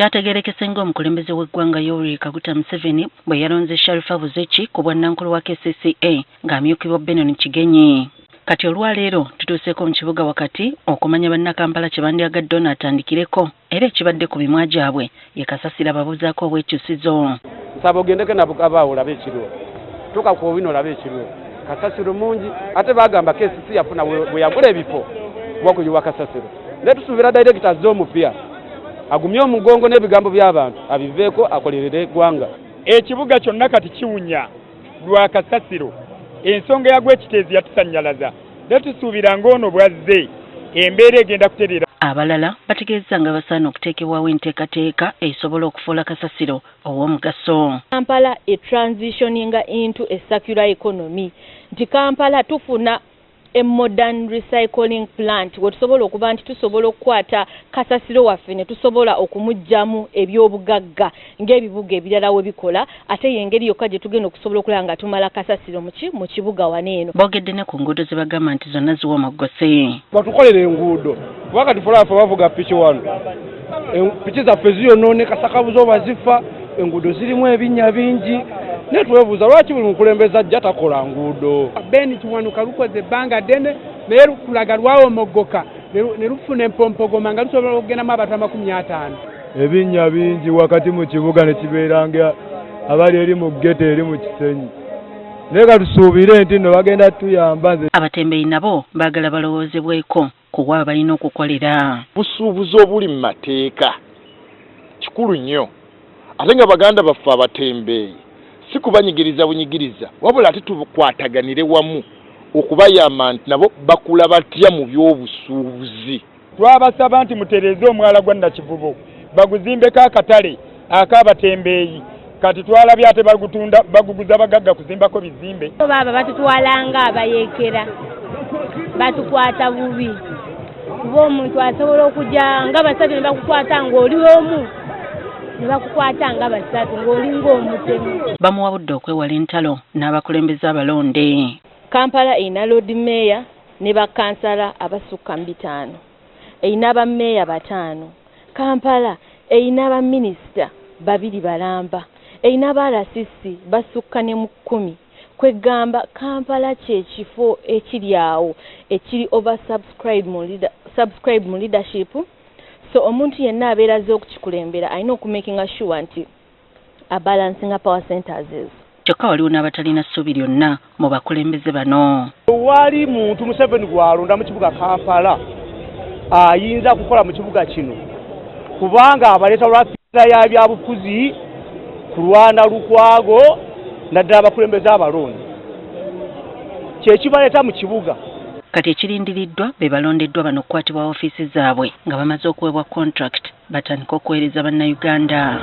Kyategeerekese ng'omukulembeze w'eggwanga Yoweri Kaguta Museveni bwe yalonze Sharifa Buzechi ku bwannankulu wa KCCA ng'amyukibwa Benon Kigenyi. Kati olwaleero tutuuseeko mu kibuga wakati okumanya bannakampala kye bandyagadde onaatandikireko era ekibadde ku mimwa gyabwe ye kasasiro babuuzaako obwekyusizo. Nsaba ogendeko nabukaba olabe ekiriwo. Tuka ku bino olabe ekiriwo. Kasasiro mungi ate bagamba KCCA yafuna bwe yagula ebifo bwakuyiwa kasasiro. Ne tusuubira director z'omupya agumye omugongo n'ebigambo by'abantu abiveeko akolerere eggwanga. Ekibuga kyonna kati kiwunya lwa kasasiro. Ensonga ya gwekiteezi yatusanyalaza. Netusuubira ng'ono bwazze embeera egenda kuterera. Abalala bategeeza nga basaana okuteekebwawo enteekateeka esobola okufuula kasasiro ow'omugaso. Kampala transitioning into a circular economy. Nti Kampala tufuna a modern recycling plant wetusobola okuba nti tusobola okukwata kasasiro waffe ne tusobola okumugjamu ebyobugagga ng'ebibuga ebirala we bikola ate yengeri yokka gye tugenda okusobola okulaba nga tumala kasasiro mu kibuga waneeno. Boogedde ne ku nguudo ze bagamba nti zonna ziwomogose. Batukolere enguudo wakati fulafa bavuga piki wano piki zaffe ziyonooneka sakabuzo bazifa enguudo zirimu ebinnya bingi netwebuuza lwaki buli mukulembeze ajja takola nguudo. Beni Kiwanuka lukoze ebbanga ddene naye lukulaga lwawomogoka ne lufuna empompogoma nga lusobola okugendamu abantu 50. Ebinnya bingi wakati mu kibuga ne kibeeranga abali eri mu ggeto eri mu Kisenyi. Naye katusuubire nti nno bagenda tuyamba. Abatembeeyi nabo baagala balowoozebweko ku bwaba balina okukolera. Busuubuzi obuli mu mateeka kikulu nnyo ate nga baganda baffe abatembeeyi si kubanyigiriza bunyigiriza wabula ate tukwataganire wamu okubayamba nti nabo bakula batya mu by'obusuubuzi. Twabasaba nti mutereeze omwala gwa Nakivubo baguzimbeko akatale ak'abatembeeyi kati twalabye ate baguguza bagagga kuzimbako bizimbe. Baba batutwalanga abayeekera batukwata bubi kuba omuntu asobola okujja nga basatu ne bakukwata ng'oli omu ne bakukwata nga basatu ng'oli ng'omutemu. Bamuwabudde okwewala entalo n'abakulembeze abalonde. Kampala erina Lord Mayor ne bakansala abasukka 5. Erina bammeeya 5. Kampala erina baminisita 2 balamba. Erina balasisi basukka ne mu 10. Kwegamba Kampala kyekifo ekiri awo ekiri subscribe mu leadership. So omuntu yenna abeeraze okukikulembera alina okumakinga sure nti abalancing power centers. Kyokka waliwo n'abatalina ssuubi lyonna mu bakulembeze bano. Wali muntu Museveni gwalonda mu kibuga Kampala ayinza kukola mu kibuga kino kubanga abaleeta lwapira ya byabufuzi kulwana lukwago naddala abakulembeze abalonde kyekibaleeta mu kibuga. Kati ekirindiriddwa be balondeddwa bano okukwatibwa ofiisi zaabwe nga bamaze okuweebwa contract batandika okuweereza bannayuganda.